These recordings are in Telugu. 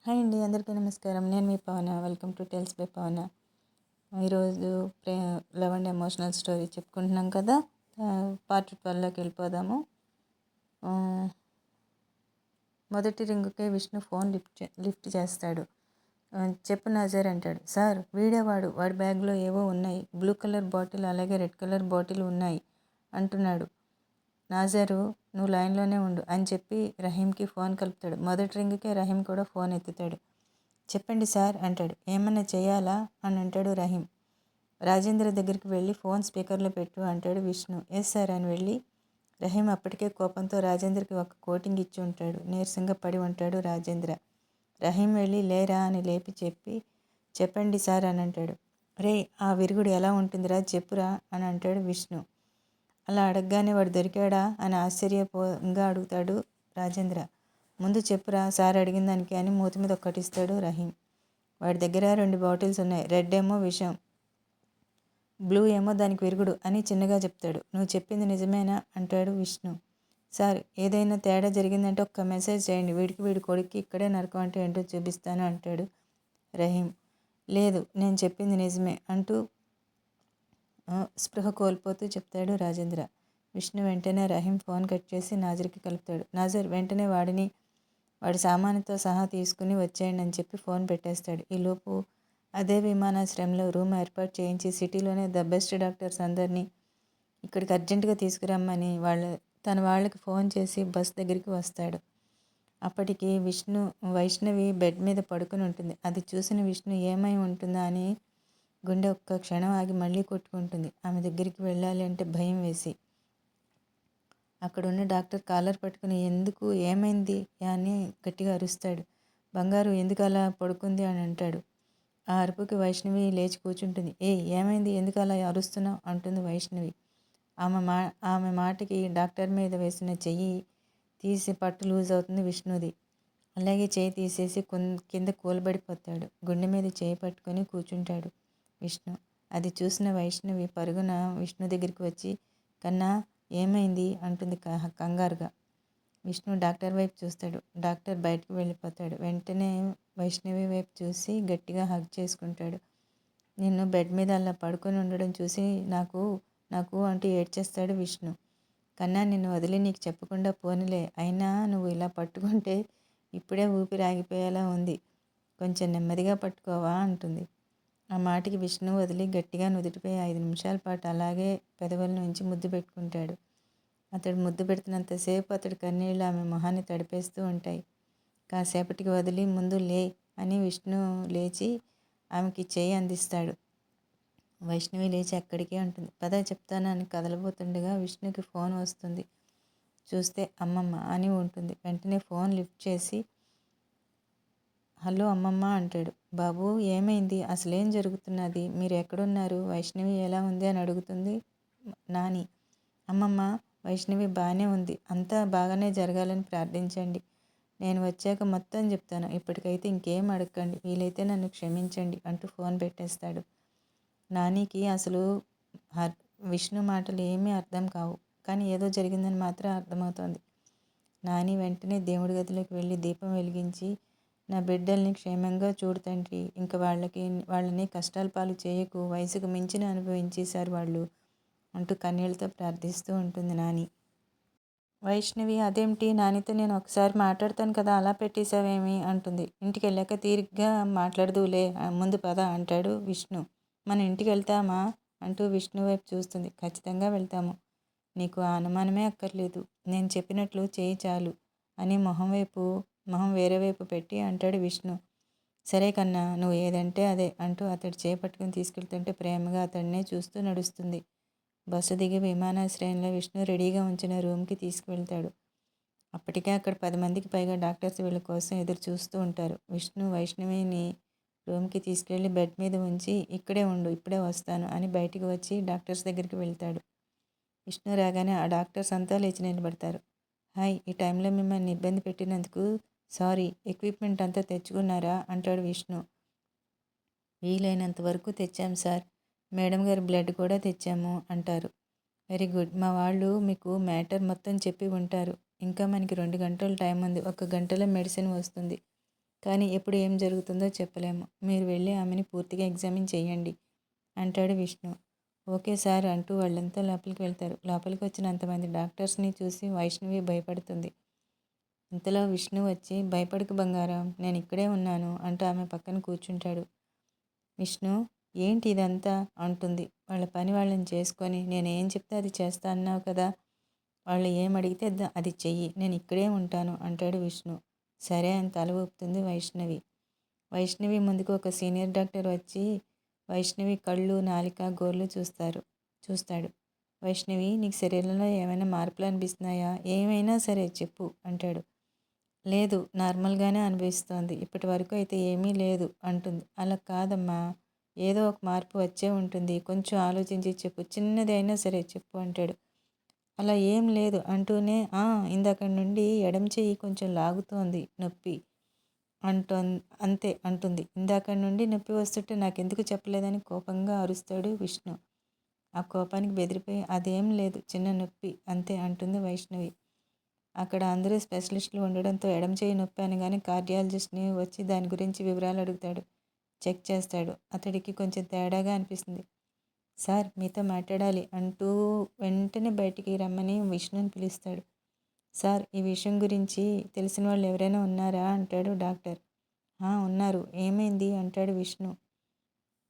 హాయ్ అండి, అందరికీ నమస్కారం. నేను మీ పవన. వెల్కమ్ టు టెల్స్ బై పవన. ఈరోజు లవ్ అండ్ ఎమోషనల్ స్టోరీ చెప్పుకుంటున్నాం కదా. పార్ట్ 12లోకి వెళ్ళిపోదాము. ఆ, మొదటి రింగుకే విష్ణు ఫోన్ లిఫ్ట్ చేస్తాడు. చెప్పు నాజర్ అంటాడు. సార్, వాడి బ్యాగ్లో ఏవో ఉన్నాయి. బ్లూ కలర్ బాటిల్ అలాగే రెడ్ కలర్ బాటిల్ ఉన్నాయి అంటున్నాడు. నాజరు, నువ్వు లైన్లోనే ఉండు అని చెప్పి రహీంకి ఫోన్ కలుపుతాడు. మొదటి రింగుకే రహీం కూడా ఫోన్ ఎత్తుతాడు. చెప్పండి సార్ అంటాడు. ఏమన్నా చేయాలా అని అంటాడు రహీం. రాజేంద్ర దగ్గరికి వెళ్ళి ఫోన్ స్పీకర్లో పెట్టు అంటాడు విష్ణు. ఎస్ సార్ అని వెళ్ళి రహీం అప్పటికే కోపంతో రాజేంద్రకి ఒక కోటింగ్ ఇచ్చి ఉంటాడు. నీరసంగా పడి ఉంటాడు రాజేంద్ర. రహీం వెళ్ళి లేరా అని లేపి చెప్పండి సార్ అని అంటాడు. రే, ఆ విరుగుడు ఎలా ఉంటుందిరా చెప్పురా అని అంటాడు విష్ణు. అలా అడగగానే వాడు దొరికాడా అని ఆశ్చర్యపోగా అడుగుతాడు రాజేంద్ర. ముందు చెప్పురా సార్ అడిగిన దానికి అని మూతి మీద ఒక్కటిస్తాడు రహీం. వాడి దగ్గర 2 బాటిల్స్ ఉన్నాయి. రెడ్ ఏమో విషం, బ్లూ ఏమో దానికి విరుగుడు అని చిన్నగా చెప్తాడు. నువ్వు చెప్పింది నిజమేనా అంటాడు విష్ణు. సార్, ఏదైనా తేడా జరిగిందంటే ఒక్క మెసేజ్ చేయండి. వీడి కొడుక్కి ఇక్కడే నరకం అంటే ఏంటో చూపిస్తాను అంటాడు రహీం. లేదు, నేను చెప్పింది నిజమే అంటూ స్పృహ కోల్పోతూ చెప్తాడు రాజేంద్ర. విష్ణు వెంటనే రహీం ఫోన్ కట్ చేసి నాజర్కి కలుపుతాడు. నాజర్ వెంటనే వాడి సామానుతో సహా తీసుకుని వచ్చేయండి అని చెప్పి ఫోన్ పెట్టేస్తాడు. ఈలోపు అదే విమానాశ్రయంలో రూమ్ ఏర్పాటు చేయించి సిటీలోనే ద బెస్ట్ డాక్టర్స్ అందరినీ ఇక్కడికి అర్జెంటుగా తీసుకురమ్మని తన వాళ్ళకి ఫోన్ చేసి బస్ దగ్గరికి వస్తాడు. అప్పటికి వైష్ణవి బెడ్ మీద పడుకుని ఉంటుంది. అది చూసిన విష్ణు ఏమై ఉంటుందా అని గుండె ఒక్క క్షణం ఆగి మళ్ళీ కొట్టుకుంటుంది. ఆమె దగ్గరికి వెళ్ళాలి అంటే భయం వేసి. అక్కడున్న డాక్టర్ కాలర్ పట్టుకుని ఎందుకు, ఏమైంది అని గట్టిగా అరుస్తాడు. బంగారు ఎందుకు అలా పడుకుంది అని అంటాడు. ఆ అరుపుకి వైష్ణవి లేచి కూర్చుంటుంది. ఏమైంది, ఎందుకు అలా అరుస్తున్నావు అంటుంది వైష్ణవి. ఆమె మాటకి డాక్టర్ మీద వేసిన చెయ్యి తీసి పట్టు లూజ్ అవుతుంది విష్ణుది. అలాగే చేయి తీసేసి కింద కూలబడిపోతాడు. గుండె మీద చేయి పట్టుకొని కూర్చుంటాడు విష్ణు. అది చూసిన వైష్ణవి పరుగున విష్ణు దగ్గరికి వచ్చి, కన్నా ఏమైంది అంటుంది కంగారుగా. విష్ణు డాక్టర్ వైపు చూస్తాడు. డాక్టర్ బయటకు వెళ్ళిపోతాడు. వెంటనే వైష్ణవి వైపు చూసి గట్టిగా హగ్ చేసుకుంటాడు. నిన్ను బెడ్ మీద అలా పడుకొని ఉండడం చూసి నాకు నాకు అంటూ ఏడ్చేస్తాడు విష్ణు. కన్నా, నిన్ను వదిలి నీకు చెప్పకుండా పోనిలే. అయినా నువ్వు ఇలా పట్టుకుంటే ఇప్పుడే ఊపిరి ఆగిపోయేలా ఉంది. కొంచెం నెమ్మదిగా పట్టుకోవా అంటుంది. ఆ మాటకి విష్ణు వదిలి గట్టిగా నుదుటిపై 5 నిమిషాల పాటు అలాగే పెదవుల నుంచి ముద్దు పెట్టుకుంటాడు. అతడు ముద్దు పెడుతున్నంతసేపు అతడి కన్నీళ్ళు ఆమె మొహాన్ని తడిపేస్తూ ఉంటాయి. కాసేపటికి వదిలి ముందు లే అని విష్ణు లేచి ఆమెకి చేయి అందిస్తాడు. వైష్ణవి లేచి అక్కడికే ఉంటుంది. పద చెప్తాను అని కదలబోతుండగా విష్ణుకి ఫోన్ వస్తుంది. చూస్తే అమ్మమ్మ అని ఉంటుంది. వెంటనే ఫోన్ లిఫ్ట్ చేసి హలో అమ్మమ్మ అంటాడు. బాబు, ఏమైంది, అసలేం జరుగుతున్నది, మీరు ఎక్కడున్నారు, వైష్ణవి ఎలా ఉంది అని అడుగుతుంది నాని. అమ్మమ్మ, వైష్ణవి బాగానే ఉంది. అంతా బాగానే జరగాలని ప్రార్థించండి. నేను వచ్చాక మొత్తం చెప్తాను. ఇప్పటికైతే ఇంకేం అడగండి. వీలైతే నన్ను క్షమించండి అంటూ ఫోన్ పెట్టేస్తాడు. నానికి అసలు విష్ణు మాటలు ఏమీ అర్థం కావు. కానీ ఏదో జరిగిందని మాత్రం అర్థమవుతోంది. నాని వెంటనే దేవుడి గదిలోకి వెళ్ళి దీపం వెలిగించి, నా బిడ్డల్ని క్షేమంగా చూడు తండ్రి, ఇంకా వాళ్ళని కష్టాల పాలు చేయకు, వయసుకు మించిన అనుభవించేశారు వాళ్ళు అంటూ కన్నీళ్లతో ప్రార్థిస్తూ ఉంటుంది నాని. వైష్ణవి, అదేమిటి, నానితో నేను ఒకసారి మాట్లాడతాను కదా, అలా పెట్టేశావేమి అంటుంది. ఇంటికి వెళ్ళాక తీరిగ్గా మాట్లాడదులే, ముందు పద అంటాడు విష్ణు. మన ఇంటికి వెళ్తామా అంటూ విష్ణు వైపు చూస్తుంది. ఖచ్చితంగా వెళ్తాము. నీకు ఆ అనుమానమే అక్కర్లేదు. నేను చెప్పినట్లు చేయి చాలు అని మొహం వేరే వైపు పెట్టి అంటాడు విష్ణు. సరే కన్నా, నువ్వు ఏదంటే అదే అంటూ అతడు చేపట్టుకుని తీసుకెళ్తుంటే ప్రేమగా అతడినే చూస్తూ నడుస్తుంది. బస్సు దిగి విమానాశ్రయంలో విష్ణు రెడీగా ఉంచిన రూమ్కి తీసుకువెళ్తాడు. అప్పటికే అక్కడ 10 మందికి పైగా డాక్టర్స్ వీళ్ళ కోసం ఎదురు చూస్తూ ఉంటారు. విష్ణు వైష్ణవిని రూమ్కి తీసుకెళ్లి బెడ్ మీద ఉంచి, ఇక్కడే ఉండు, ఇప్పుడే వస్తాను అని బయటికి వచ్చి డాక్టర్స్ దగ్గరికి వెళ్తాడు. విష్ణు రాగానే ఆ డాక్టర్స్ అంతా లేచి నిలబడతారు. హాయ్, ఈ టైంలో మిమ్మల్ని ఇబ్బంది పెట్టినందుకు సారీ. ఎక్విప్మెంట్ అంతా తెచ్చుకున్నారా అంటాడు విష్ణు. వీలైనంత వరకు తెచ్చాం సార్. మేడం గారి బ్లడ్ కూడా తెచ్చాము అంటారు. Very good. మా వాళ్ళు మీకు మ్యాటర్ మొత్తం చెప్పి ఉంటారు. ఇంకా మనకి 2 గంటలు టైం ఉంది. 1 గంటలో మెడిసిన్ వస్తుంది. కానీ ఎప్పుడు ఏం జరుగుతుందో చెప్పలేము. మీరు వెళ్ళి ఆమెని పూర్తిగా ఎగ్జామిన్ చేయండి అంటాడు విష్ణు. ఓకే సార్ అంటూ వాళ్ళంతా లోపలికి వెళ్తారు. లోపలికి వచ్చిన అంతమంది డాక్టర్స్ని చూసి వైష్ణవి భయపడుతుంది. ఇంతలో విష్ణు వచ్చి భయపడకు బంగారం, నేను ఇక్కడే ఉన్నాను అంటూ ఆమె పక్కన కూర్చుంటాడు. విష్ణు ఏంటి ఇదంతా అంటుంది. వాళ్ళ పని వాళ్ళని చేసుకొని నేనేం చెప్తే అది చేస్తా అన్నావు కదా, వాళ్ళు ఏం అడిగితే అది చెయ్యి, నేను ఇక్కడే ఉంటాను అంటాడు విష్ణు. సరే అని తల ఊపుతుంది వైష్ణవి. వైష్ణవి ముందుకు ఒక సీనియర్ డాక్టర్ వచ్చి వైష్ణవి కళ్ళు, నాలిక, గోర్లు చూస్తాడు. వైష్ణవి, నీకు శరీరంలో ఏమైనా మార్పులు అనిపిస్తున్నాయా? ఏమైనా సరే చెప్పు అంటాడు. లేదు, నార్మల్గానే అనిపిస్తోంది, ఇప్పటి వరకు అయితే ఏమీ లేదు అంటుంది. అలా కాదమ్మా, ఏదో ఒక మార్పు వచ్చే ఉంటుంది, కొంచెం ఆలోచించి చెప్పు, చిన్నది అయినా సరే చెప్పు అంటాడు. అలా ఏం లేదు అంటూనే ఇందాక నుండి ఎడమ చెయ్యి కొంచెం లాగుతోంది నొప్పి అంతే అంటుంది. ఇందాక నుండి నొప్పి వస్తుంటే నాకెందుకు చెప్పలేదని కోపంగా అరుస్తాడు విష్ణు. ఆ కోపానికి బెదిరిపోయి అదేం లేదు, చిన్న నొప్పి అంతే అంటుంది వైష్ణవి. అక్కడ అందరూ స్పెషలిస్టులు ఉండడంతో ఎడమ చేయి నొప్పి అనగానే కార్డియాలజిస్ట్ని వచ్చి దాని గురించి వివరాలు అడుగుతాడు. చెక్ చేస్తాడు. అతడికి కొంచెం తేడాగా అనిపిస్తుంది. సార్ మీతో మాట్లాడాలి అంటూ వెంటనే బయటికి రమ్మని విష్ణుని పిలుస్తాడు. సార్, ఈ విషయం గురించి తెలిసిన వాళ్ళు ఎవరైనా ఉన్నారా అంటాడు డాక్టర్. ఉన్నారు, ఏమైంది అంటాడు విష్ణు.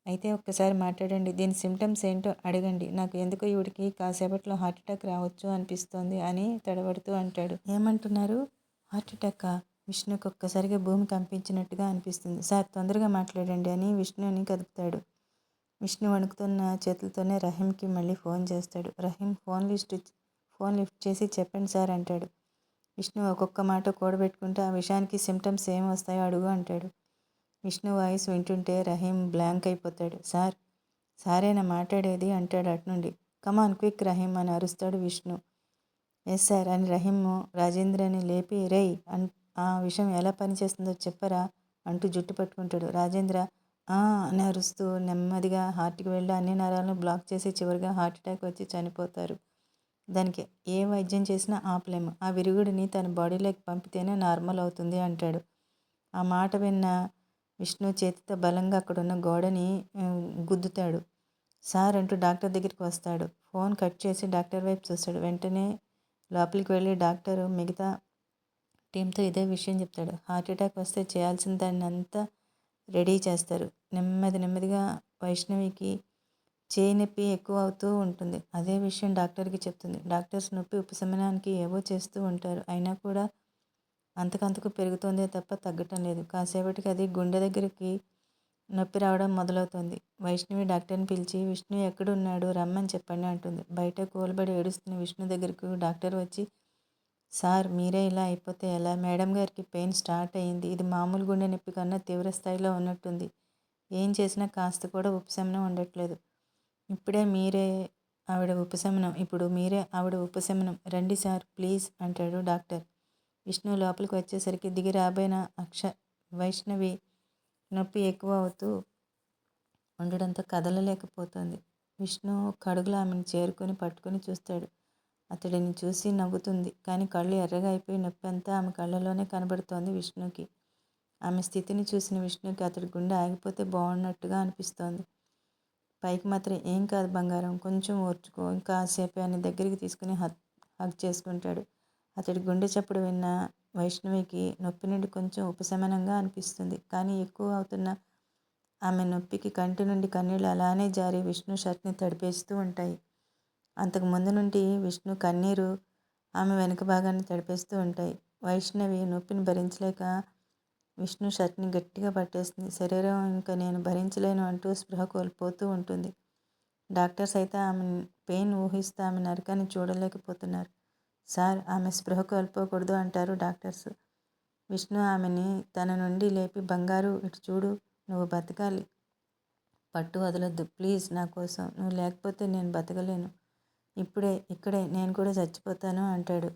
అయితే ఒక్కసారి మాట్లాడండి, దీని సిమ్టమ్స్ ఏంటో అడగండి, నాకు ఎందుకో ఈవిడికి కాసేపట్లో హార్ట్ అటాక్ రావచ్చు అనిపిస్తోంది అని తడబడుతూ అంటాడు. ఏమంటున్నారు? హార్ట్ అటాకా? విష్ణుకి ఒక్కసారిగా భూమి కంపించినట్టుగా అనిపిస్తుంది. సార్ తొందరగా మాట్లాడండి అని విష్ణుని కదుపుతాడు. విష్ణు వణుకుతున్న చేతులతోనే రహీంకి మళ్ళీ ఫోన్ చేస్తాడు. రహీం ఫోన్ లిఫ్ట్ చేసి చెప్పండి సార్ అంటాడు. విష్ణు ఒక్కొక్క మాట కూడబెట్టుకుంటే ఆ విషయానికి సిమ్టమ్స్ ఏం వస్తాయో అడుగు అంటాడు. విష్ణు వాయిస్ వింటుంటే రహీం బ్లాంక్ అయిపోతాడు. సారేనా మాట్లాడేది అంటాడు అటునుండి. కమాన్ క్విక్ రహీం అని అరుస్తాడు విష్ణు. ఎస్ సార్ అని రహీం రాజేంద్రని లేపి రేయ్ ఆ విషయం ఎలా పనిచేస్తుందో చెప్పరా అంటూ జుట్టు పట్టుకుంటాడు. రాజేంద్ర అని అరుస్తూ నెమ్మదిగా హార్ట్కి వెళ్ళి అన్ని నరాలను బ్లాక్ చేసి చివరిగా హార్ట్ అటాక్ వచ్చి చనిపోతారు. దానికి ఏ వైద్యం చేసినా ఆపలేము, ఆ విరుగుడిని తన బాడీలోకి పంపితేనే నార్మల్ అవుతుంది అంటాడు. ఆ మాట విన్న విష్ణు చేతితో బలంగా అక్కడున్న గోడని గుద్దుతాడు. సార్ అంటూ డాక్టర్ దగ్గరికి వస్తాడు. ఫోన్ కట్ చేసి డాక్టర్ వైపు చూస్తాడు. వెంటనే లోపలికి వెళ్ళి డాక్టరు మిగతా టీంతో ఇదే విషయం చెప్తాడు. హార్ట్ అటాక్ వస్తే చేయాల్సిన దాన్ని అంతా రెడీ చేస్తారు. నెమ్మదిగా వైష్ణవికి చేయి నొప్పి ఎక్కువ అవుతూ ఉంటుంది. అదే విషయం డాక్టర్కి చెప్తుంది. డాక్టర్స్ నొప్పి ఉపశమనానికి ఏవో చేస్తూ ఉంటారు, అయినా కూడా అంతకంతకు పెరుగుతోందే తప్ప తగ్గటం లేదు. కాసేపటికి అది గుండె దగ్గరికి నొప్పి రావడం మొదలవుతుంది. వైష్ణవి డాక్టర్ని పిలిచి విష్ణు ఎక్కడున్నాడు రమ్మని చెప్పండి అంటుంది. బయట కూలబడి ఏడుస్తున్న విష్ణు దగ్గరకు డాక్టర్ వచ్చి సార్ మీరే ఇలా అయిపోతే ఎలా, మేడం గారికి పెయిన్ స్టార్ట్ అయ్యింది, ఇది మామూలు గుండె నొప్పి కన్నా తీవ్ర స్థాయిలో ఉన్నట్టుంది, ఏం చేసినా కాస్త కూడా ఉపశమనం ఉండట్లేదు, ఇప్పుడు మీరే ఆవిడ ఉపశమనం, రండి సార్ ప్లీజ్ అంటాడు డాక్టర్. విష్ణు లోపలికి వచ్చేసరికి దిగి రాబోయిన వైష్ణవి నొప్పి ఎక్కువ అవుతూ ఉండడంతో కదలలేకపోతుంది. విష్ణు కడుగులో ఆమెను చేరుకొని పట్టుకొని చూస్తాడు. అతడిని చూసి నవ్వుతుంది, కానీ కళ్ళు ఎర్రగా అయిపోయి నొప్పి అంతా ఆమె కళ్ళలోనే కనబడుతోంది విష్ణుకి. ఆమె స్థితిని చూసిన విష్ణుకి అతడి గుండె ఆగిపోతే బాగున్నట్టుగా అనిపిస్తోంది. పైకి మాత్రం ఏం కాదు బంగారం, కొంచెం ఓర్చుకో, ఇంకా కాసేపే అని దగ్గరికి తీసుకుని హగ్ చేసుకుంటాడు. అతడి గుండె చప్పుడు విన్న వైష్ణవికి నొప్పి నుండి కొంచెం ఉపశమనంగా అనిపిస్తుంది. కానీ ఎక్కువ అవుతున్న ఆమె నొప్పికి కంటి నుండి కన్నీళ్ళు అలానే జారి విష్ణు షర్ట్ని తడిపేస్తూ ఉంటాయి. అంతకు ముందు నుండి విష్ణు కన్నీరు ఆమె వెనుక భాగాన్ని తడిపేస్తూ ఉంటాయి. వైష్ణవి నొప్పిని భరించలేక విష్ణు షర్ట్ని గట్టిగా పట్టేస్తుంది. శరీరం ఇంకా నేను భరించలేను అంటూ స్పృహ కోల్పోతూ ఉంటుంది. డాక్టర్స్ అయితే ఆమె పెయిన్ ఊహిస్తూ ఆమె నరకాన్ని చూడలేకపోతున్నారు. సార్, ఆమె స్పృహ కోల్పోకూడదు అంటారు డాక్టర్స్. విష్ణు ఆమెని తన నుండి లేపి బంగారు ఇటు చూడు, నువ్వు బతకాలి, పట్టు వదలొద్దు ప్లీజ్, నా కోసం, నువ్వు లేకపోతే నేను బతకలేను, ఇక్కడే నేను కూడా చచ్చిపోతాను అంటాడు.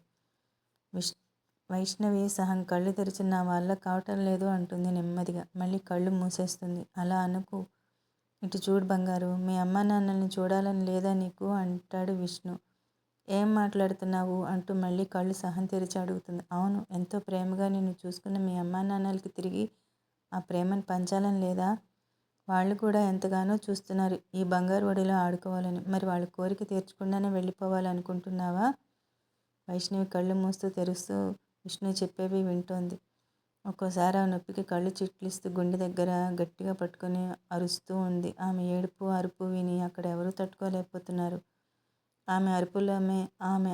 వైష్ణవి సహం కళ్ళు తెరిచి నా వల్ల కావటం లేదు అంటుంది నెమ్మదిగా. మళ్ళీ కళ్ళు మూసేస్తుంది. అలా అనుకు, ఇటు చూడు బంగారు, మీ అమ్మా నాన్నల్ని చూడాలని లేదా నీకు అంటాడు విష్ణు. ఏం మాట్లాడుతున్నావు అంటూ మళ్ళీ కళ్ళు సహం తెరిచి అడుగుతుంది. అవును, ఎంతో ప్రేమగా నిన్ను చూసుకున్న మీ అమ్మా నాన్నలకి తిరిగి ఆ ప్రేమను పంచాలని లేదా? వాళ్ళు కూడా ఎంతగానో చూస్తున్నారు ఈ బంగారు ఒడిలో ఆడుకోవాలని. మరి వాళ్ళ కోరిక తీర్చకుండానే వెళ్ళిపోవాలనుకుంటున్నావా? వైష్ణవి కళ్ళు మూస్తూ తెరుస్తూ విష్ణు చెప్పేవి వింటోంది. ఒక్కోసారి ఆ నొప్పికి కళ్ళు చిట్లిస్తూ గుండె దగ్గర గట్టిగా పట్టుకొని అరుస్తూ ఉంది. ఆమె ఏడుపు అరుపు విని అక్కడ ఎవరూ తట్టుకోలేకపోతున్నారు. ఆమె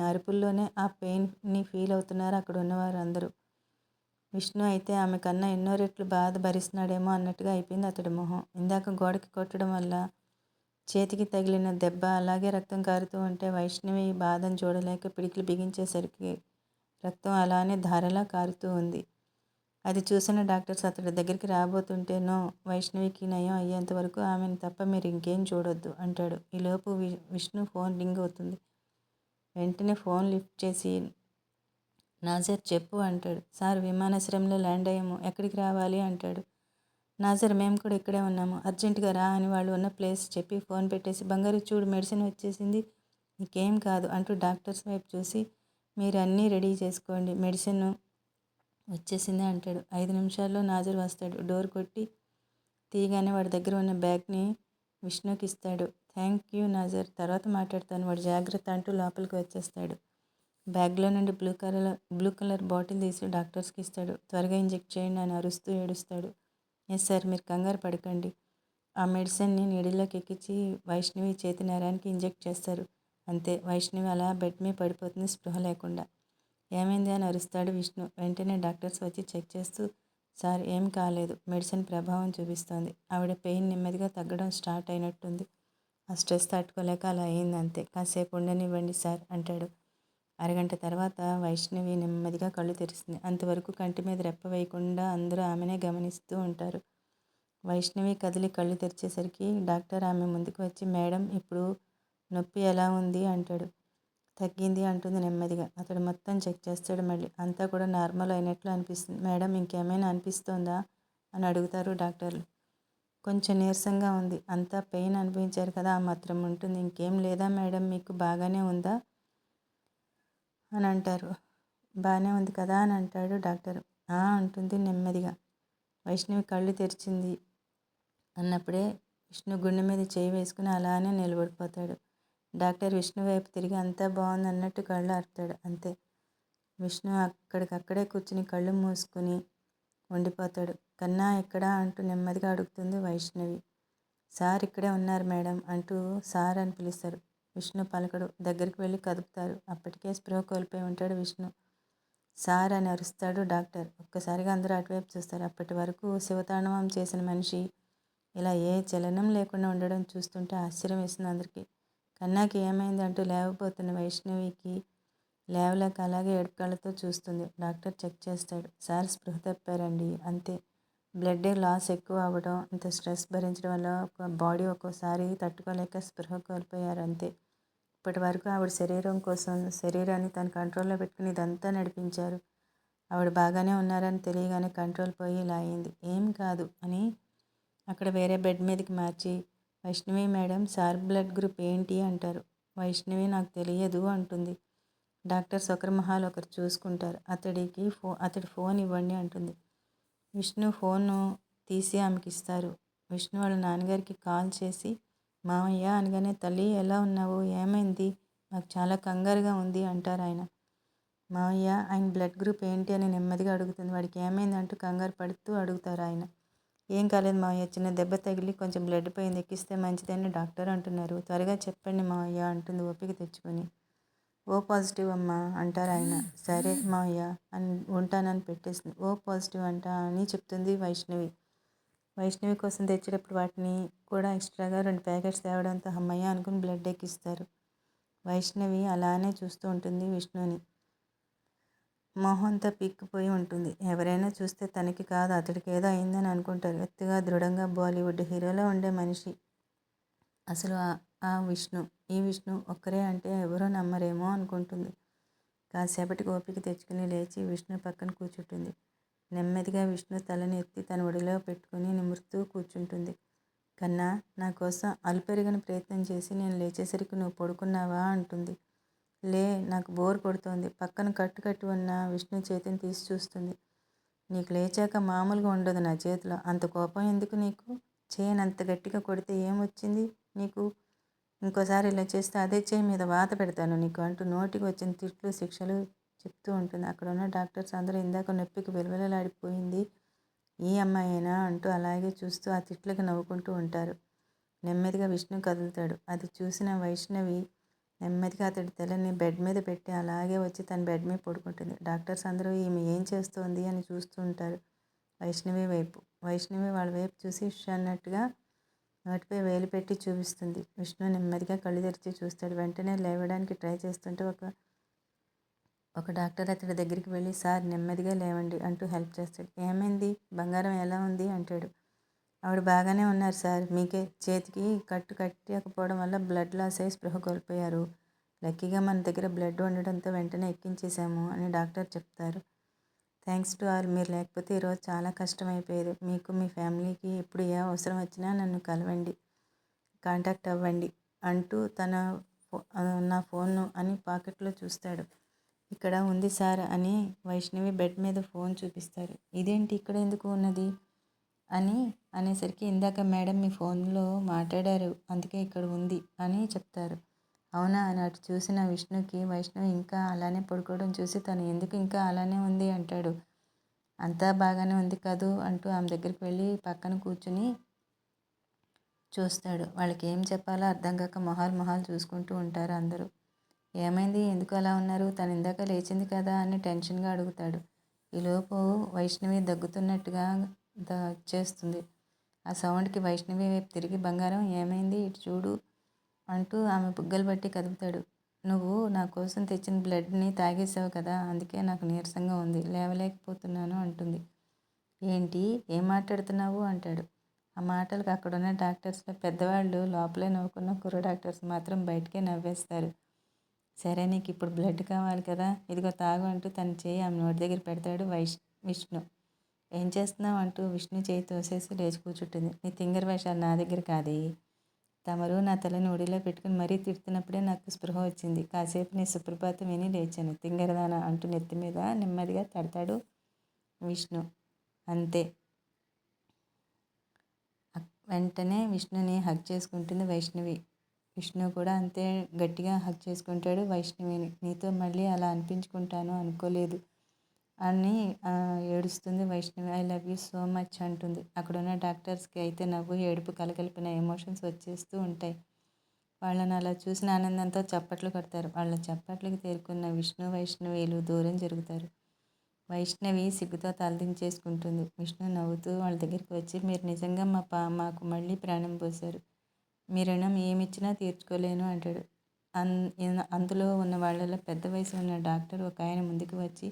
అరుపుల్లోనే ఆ పెయిన్ని ఫీల్ అవుతున్నారు అక్కడ ఉన్నవారు అందరూ. విష్ణు అయితే ఆమె కన్నా ఎన్నో రెట్లు బాధ భరిస్తున్నాడేమో అన్నట్టుగా అయిపోయింది అతడి మొహం. ఇందాక గోడకి కొట్టడం వల్ల చేతికి తగిలిన దెబ్బ అలాగే రక్తం కారుతూ ఉంటే వైష్ణవి బాధను చూడలేక పిడికిలు బిగించేసరికి రక్తం అలానే ధారలా కారుతూ ఉంది. అది చూసిన డాక్టర్స్ అతడి దగ్గరికి రాబోతుంటేనో వైష్ణవికి నయం అయ్యేంత వరకు ఆమెను తప్ప మీరు ఇంకేం చూడొద్దు అంటాడు. ఈలోపు విష్ణు ఫోన్ రింగ్ అవుతుంది. వెంటనే ఫోన్ లిఫ్ట్ చేసి నాజర్ చెప్పు అంటాడు. సార్ విమానాశ్రయంలో ల్యాండ్ అయ్యాము, ఎక్కడికి రావాలి అంటాడు. నాజర్ మేము కూడా ఇక్కడే ఉన్నాము, అర్జెంటుగా రా అని వాళ్ళు ఉన్న ప్లేస్ చెప్పి ఫోన్ పెట్టేసి బంగారు చూడు మెడిసిన్ వచ్చేసింది, నీకేం కాదు అంటూ డాక్టర్స్ వైపు చూసి మీరు అన్నీ రెడీ చేసుకోండి, మెడిసిన్ వచ్చేసింది అంటాడు. 5 నిమిషాల్లో నాజర్ వస్తాడు. డోర్ కొట్టి తీయగానే వాడి దగ్గర ఉన్న బ్యాగ్ని విష్ణుకి ఇస్తాడు. థ్యాంక్ యూ నాజర్, తర్వాత మాట్లాడతాను, వాడు జాగ్రత్త అంటూ లోపలికి వచ్చేస్తాడు. బ్యాగ్లో నుండి బ్లూ కలర్ బాటిల్ తీసి డాక్టర్స్కి ఇస్తాడు. త్వరగా ఇంజెక్ట్ చేయండి అని అరుస్తూ ఏడుస్తాడు. ఎస్ సార్, మీరు కంగారు పడకండి. ఆ మెడిసిన్ని నీడిల్లోకి ఎక్కించి వైష్ణవి చేతి నరానికి ఇంజెక్ట్ చేస్తారు. అంతే, వైష్ణవి అలా బెడ్ మీద పడిపోతుంది స్పృహ లేకుండా. ఏమైంది అని అరుస్తాడు విష్ణు. వెంటనే డాక్టర్స్ వచ్చి చెక్ చేస్తూ సార్ ఏం కాలేదు, మెడిసిన్ ప్రభావం చూపిస్తోంది, ఆవిడ పెయిన్ నెమ్మదిగా తగ్గడం స్టార్ట్ అయినట్టుంది, ఆ స్ట్రెస్ తట్టుకోలేక అలా అయింది అంతే, కాసేపు ఉండనివ్వండి సార్ అంటాడు. అరగంట తర్వాత వైష్ణవి నెమ్మదిగా కళ్ళు తెరిచింది. అంతవరకు కంటి మీద రెప్ప వేయకుండా అందరూ ఆమెనే గమనిస్తూ ఉంటారు. వైష్ణవి కదిలి కళ్ళు తెరిచేసరికి డాక్టర్ ఆమె ముందుకు వచ్చి మేడం ఇప్పుడు నొప్పి ఎలా ఉంది అంటాడు. తగ్గింది అంటుంది నెమ్మదిగా. అతడు మొత్తం చెక్ చేస్తాడు. మళ్ళీ అంతా కూడా నార్మల్ అయినట్లు అనిపిస్తుంది. మేడం ఇంకేమైనా అనిపిస్తోందా అని అడుగుతారు డాక్టర్లు. కొంచెం నీరసంగా ఉంది, అంతా పెయిన్ అనుభవించారు కదా, ఆ మాత్రం ఉంటుంది, ఇంకేం లేదా మేడం, మీకు బాగానే ఉందా అని అంటారు. బాగానే ఉంది కదా అని అంటాడు డాక్టర్. అంటుంది నెమ్మదిగా. వైష్ణవి కళ్ళు తెరిచింది అన్నప్పుడే విష్ణు గుండె మీద చేయి వేసుకుని అలానే నిలబడిపోతాడు. డాక్టర్ విష్ణు వైపు తిరిగి అంతా బాగుంది అన్నట్టు కళ్ళు ఆర్పుతాడు. అంతే, విష్ణు అక్కడికక్కడే కూర్చుని కళ్ళు మూసుకుని ఉండిపోతాడు. కన్నా ఎక్కడా అంటూ నెమ్మదిగా అడుగుతుంది వైష్ణవి. సార్ ఇక్కడే ఉన్నారు మేడం అంటూ సార్ అని పిలుస్తారు. విష్ణు పలకడు. దగ్గరికి వెళ్ళి కదుపుతారు. అప్పటికే స్పృహ కోల్పోయి ఉంటాడు విష్ణు. సార్ అని అరుస్తాడు డాక్టర్. ఒక్కసారిగా అందరూ అటువైపు చూస్తారు. అప్పటి వరకు శివతాండవం చేసిన మనిషి ఇలా ఏ చలనం లేకుండా ఉండడం చూస్తుంటే ఆశ్చర్యం వేస్తుంది అందరికీ. కన్నాకి ఏమైంది అంటూ లేవబోతున్న వైష్ణవికి లేవలేక అలాగే ఏడుపు కళ్ళతో చూస్తుంది. డాక్టర్ చెక్ చేస్తాడు. సార్ స్పృహ తప్పారండి అంతే, బ్లడ్ లాస్ ఎక్కువ అవ్వడం, ఇంత స్ట్రెస్ భరించడం వల్ల బాడీ ఒక్కోసారి తట్టుకోలేక స్పృహ కోల్పోయారు అంతే. ఇప్పటి వరకు ఆవిడ శరీరాన్ని తన కంట్రోల్లో పెట్టుకుని ఇదంతా నడిపించారు. ఆవిడ బాగానే ఉన్నారని తెలియగానే కంట్రోల్ పోయి ఇలా అయింది. ఏం కాదు అని అక్కడ వేరే బెడ్ మీదకి మార్చి Vaishnavi madam sir blood group ఏంటి అంటారు. వైష్ణవి నాకు తెలియదు అంటుంది. డాక్టర్స్ ఒకరి మొహాలు ఒకరు చూసుకుంటారు. అతడి ఫోన్ ఇవ్వండి అంటుంది. విష్ణు ఫోను తీసి ఆమెకి ఇస్తారు. విష్ణు వాళ్ళ నాన్నగారికి కాల్ చేసి మామయ్య అనగానే తల్లి ఎలా ఉన్నావు, ఏమైంది, నాకు చాలా కంగారుగా ఉంది అంటారు ఆయన. మామయ్య ఆయన బ్లడ్ గ్రూప్ ఏంటి అని నెమ్మదిగా అడుగుతుంది. వాడికి ఏమైంది అంటూ కంగారు పడుతూ అడుగుతారు ఆయన. ఏం కాలేదు మామయ్య, చిన్న దెబ్బ తగిలి కొంచెం బ్లడ్ పోయింది, ఎక్కిస్తే మంచిదని డాక్టర్ అంటున్నారు, త్వరగా చెప్పండి మామయ్య అంటుంది ఓపిక తెచ్చుకొని. ఓ పాజిటివ్ అమ్మా అంటారు ఆయన. సరే మావయ్య అని ఉంటానని పెట్టేసింది. ఓ పాజిటివ్ అంట అని చెప్తుంది వైష్ణవి. వైష్ణవి కోసం తెచ్చేటప్పుడు వాటిని కూడా ఎక్స్ట్రాగా 2 ప్యాకెట్స్ తేవడంతో అమ్మయ్య అనుకుని బ్లడ్ ఎక్కిస్తారు. వైష్ణవి అలానే చూస్తూ ఉంటుంది విష్ణుని. మొహం అంతా పీక్కుపోయి ఉంటుంది. ఎవరైనా చూస్తే తనకి కాదు అతడికి ఏదో అయిందని అనుకుంటారు. ఎత్తుగా దృఢంగా బాలీవుడ్ హీరోలో ఉండే మనిషి అసలు ఆ విష్ణు. ఈ విష్ణు ఒక్కరే అంటే ఎవరూ నమ్మరేమో అనుకుంటుంది. కాసేపటికి ఓపిక తెచ్చుకుని లేచి విష్ణు పక్కన కూర్చుంటుంది. నెమ్మదిగా విష్ణు తలని ఎత్తి తన ఒడిలో పెట్టుకుని నిమురుతూ కూర్చుంటుంది. కన్నా, నా కోసం అలుపెరగని ప్రయత్నం చేసి నేను లేచేసరికి నువ్వు పడుకున్నావా అంటుంది. లే, నాకు బోర్ కొడుతోంది. పక్కన కట్టు కట్టి ఉన్న విష్ణు చేతిని తీసి చూస్తుంది. నీకు లేచాక మామూలుగా ఉండదు నా చేతిలో. అంత కోపం ఎందుకు నీకు? చేయనంత గట్టిగా కొడితే ఏమొచ్చింది నీకు? ఇంకోసారి ఇలా చేస్తే అదే చేయి మీద వాత పెడతాను నీకు అంటూ నోటికి వచ్చిన తిట్లు శిక్షలు చెప్తూ ఉంటుంది. అక్కడ ఉన్న డాక్టర్స్ అందరూ ఇందాక నొప్పికి విలవిలలాడిపోయింది ఈ అమ్మాయేనా అంటూ అలాగే చూస్తూ ఆ తిట్లకి నవ్వుకుంటూ ఉంటారు. నెమ్మదిగా విష్ణు కదులుతాడు. అది చూసిన వైష్ణవి నెమ్మదిగా అతడి తలని బెడ్ మీద పెట్టి అలాగే వచ్చి తన బెడ్ మీద పడుకుంటుంది. డాక్టర్స్ అందరూ ఈమె ఏం చేస్తోంది అని చూస్తూ ఉంటారు వైష్ణవి వైపు. వైష్ణవి వాళ్ళ వైపు చూసి అన్నట్టుగా నోటిపై వేలు పెట్టి చూపిస్తుంది. విష్ణు నెమ్మదిగా కళ్ళు తెరిచి చూస్తాడు. వెంటనే లేవడానికి ట్రై చేస్తుంటే ఒక డాక్టర్ అతడి దగ్గరికి వెళ్ళి సార్ నెమ్మదిగా లేవండి అంటూ హెల్ప్ చేస్తాడు. ఏమైంది? బంగారం ఎలా ఉంది అంటాడు. ఆవిడ బాగానే ఉన్నారు సార్. మీకే చేతికి కట్టు కట్టకపోవడం వల్ల బ్లడ్ లాస్ అయి స్పృహ కోల్పోయారు. లక్కీగా మన దగ్గర బ్లడ్ ఉండడంతో వెంటనే ఎక్కించేశాము అని డాక్టర్ చెప్తారు. Thanks to all. మీరు లేకపోతే ఈరోజు చాలా కష్టమైపోయేది. మీకు మీ ఫ్యామిలీకి ఎప్పుడు ఏ అవసరం వచ్చినా నన్ను కలవండి, కాంటాక్ట్ అవ్వండి అంటూ నా ఫోన్ను అని పాకెట్లో చూస్తాడు. ఇక్కడ ఉంది సార్ అని వైష్ణవి బెడ్ మీద ఫోన్ చూపిస్తారు. ఇదేంటి ఇక్కడ ఎందుకు ఉన్నది అని అనేసరికి ఇందాక మేడం మీ ఫోన్లో మాట్లాడారు అందుకే ఇక్కడ ఉంది అని చెప్తారు. అవునా అని అటు చూసిన విష్ణుకి వైష్ణవి ఇంకా అలానే పడుకోవడం చూసి తను ఎందుకు ఇంకా అలానే ఉంది అంటాడు. అంతా బాగానే ఉంది కదూ అంటూ ఆమె దగ్గరికి వెళ్ళి పక్కన కూర్చుని చూస్తాడు. వాళ్ళకి ఏం చెప్పాలో అర్థం కాక మొహాలు చూసుకుంటూ ఉంటారు అందరూ. ఏమైంది? ఎందుకు అలా ఉన్నారు? తను ఇందాక లేచింది కదా అని టెన్షన్గా అడుగుతాడు. ఈలోపు వైష్ణవి దగ్గుతున్నట్టుగా చేస్తుంది. ఆ సౌండ్కి వైష్ణవి వైపు తిరిగి బంగారం ఏమైంది? ఇటు చూడు అంటూ ఆమె బుగ్గలు బట్టి కదుపుతాడు. నువ్వు నా కోసం తెచ్చిన బ్లడ్ని తాగేసావు కదా, అందుకే నాకు నీరసంగా ఉంది, లేవలేకపోతున్నాను అంటుంది. ఏంటి? ఏం మాట్లాడుతున్నావు అంటాడు. ఆ మాటలకు అక్కడున్న డాక్టర్స్లో పెద్దవాళ్ళు లోపలే నవ్వుకున్న కుర్ర డాక్టర్స్ మాత్రం బయటకే నవ్వేస్తారు. సరే నీకు ఇప్పుడు బ్లడ్ కావాలి కదా, ఇదిగో తాగు అంటూ తన చేయి ఆమె నోటి దగ్గర పెడతాడు విష్ణు. ఏం చేస్తున్నావు అంటూ విష్ణు చేయి తోసేసి లేచి కూర్చుంటుంది. నీ తింగర వేషాలు నా దగ్గర కాదే. తమరు నా తలని ఒడిలో పెట్టుకుని మరీ తిడుతున్నప్పుడే నాకు స్పృహ వచ్చింది. కాసేపు నీ సుప్రభాతం విని లేచాను. తింగరదానా అంటూ నెత్తి మీద నెమ్మదిగా తడతాడు విష్ణు. అంతే. వెంటనే విష్ణుని హగ్ చేసుకుంటుంది వైష్ణవి. విష్ణు కూడా అంతే గట్టిగా హగ్ చేసుకుంటాడు వైష్ణవిని. నీతో మళ్ళీ అలా అనిపించుకుంటాను అనుకోలేదు అని ఏడుస్తుంది Vaishnavi. I love you so much అంటుంది. అక్కడున్న డాక్టర్స్కి అయితే నవ్వు ఏడుపు కలగలిపిన ఎమోషన్స్ వచ్చేస్తూ ఉంటాయి. వాళ్ళని అలా చూసిన ఆనందంతో చప్పట్లు కొడతారు. వాళ్ళ చప్పట్లకి తేరుకున్న విష్ణు వైష్ణవిలు దూరం జరుగుతారు. వైష్ణవి సిగ్గుతో తలదించేసుకుంటుంది. విష్ణు నవ్వుతూ వాళ్ళ దగ్గరికి వచ్చి మీరు నిజంగా మాకు మళ్ళీ ప్రాణం పోశారు. మీ రుణం ఏమిచ్చినా తీర్చుకోలేను అంటాడు. అందులో ఉన్న వాళ్ళలో పెద్ద వయసు ఉన్న డాక్టర్ ఒక ఆయన ముందుకు వచ్చి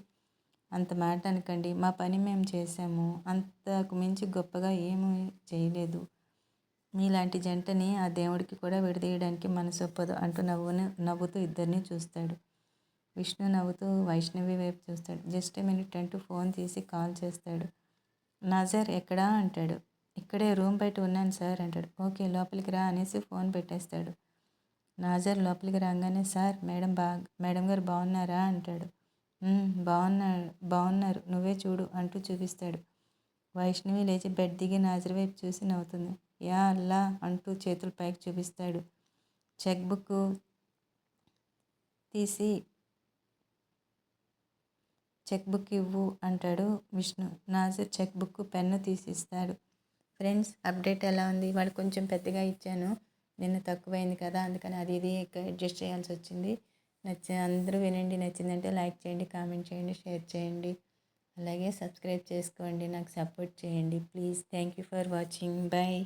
అంత మాట అనకండి, మా పని మేము చేశాము, అంతకు మించి గొప్పగా ఏమీ చేయలేదు. మీలాంటి జంటని ఆ దేవుడికి కూడా విడదీయడానికి మనసు ఒప్పదు అంటూ నవ్వుతూ ఇద్దరిని చూస్తాడు. విష్ణు నవ్వుతూ వైష్ణవి వైపు చూస్తాడు. జస్ట్ ఏ మినిట్ అంటూ ఫోన్ తీసి కాల్ చేస్తాడు. నాజర్ ఎక్కడా అంటాడు. ఇక్కడే రూమ్ బయట ఉన్నాను సార్ అంటాడు. ఓకే లోపలికి రా అనేసి ఫోన్ పెట్టేస్తాడు. నాజర్ లోపలికి రాగానే సార్ మేడం గారు బాగున్నారా అంటాడు. బాగున్నారు నువ్వే చూడు అంటూ చూపిస్తాడు. వైష్ణవి లేచి బెడ్ దిగి నాజర్ వైపు చూసి నవ్వుతుంది. యా అల్లా అంటూ చేతులు పైకి చూపిస్తాడు. చెక్ బుక్ తీసి చెక్ బుక్ ఇవ్వు అంటాడు Vishnu. Nassar cheque book pen తీసిస్తాడు. ఫ్రెండ్స్ అప్డేట్ ఎలా ఉంది? వాళ్ళు కొంచెం పెద్దగా ఇచ్చాను, నిన్న తక్కువైంది కదా, అందుకని అది ఇది అడ్జస్ట్ చేయాల్సి వచ్చింది. అందరూ వినండి. నచ్చిందంటే లైక్ చేయండి, కామెంట్ చేయండి, షేర్ చేయండి, అలాగే సబ్స్క్రైబ్ చేసుకోండి, నాకు సపోర్ట్ చేయండి please. Thank you for watching. Bye.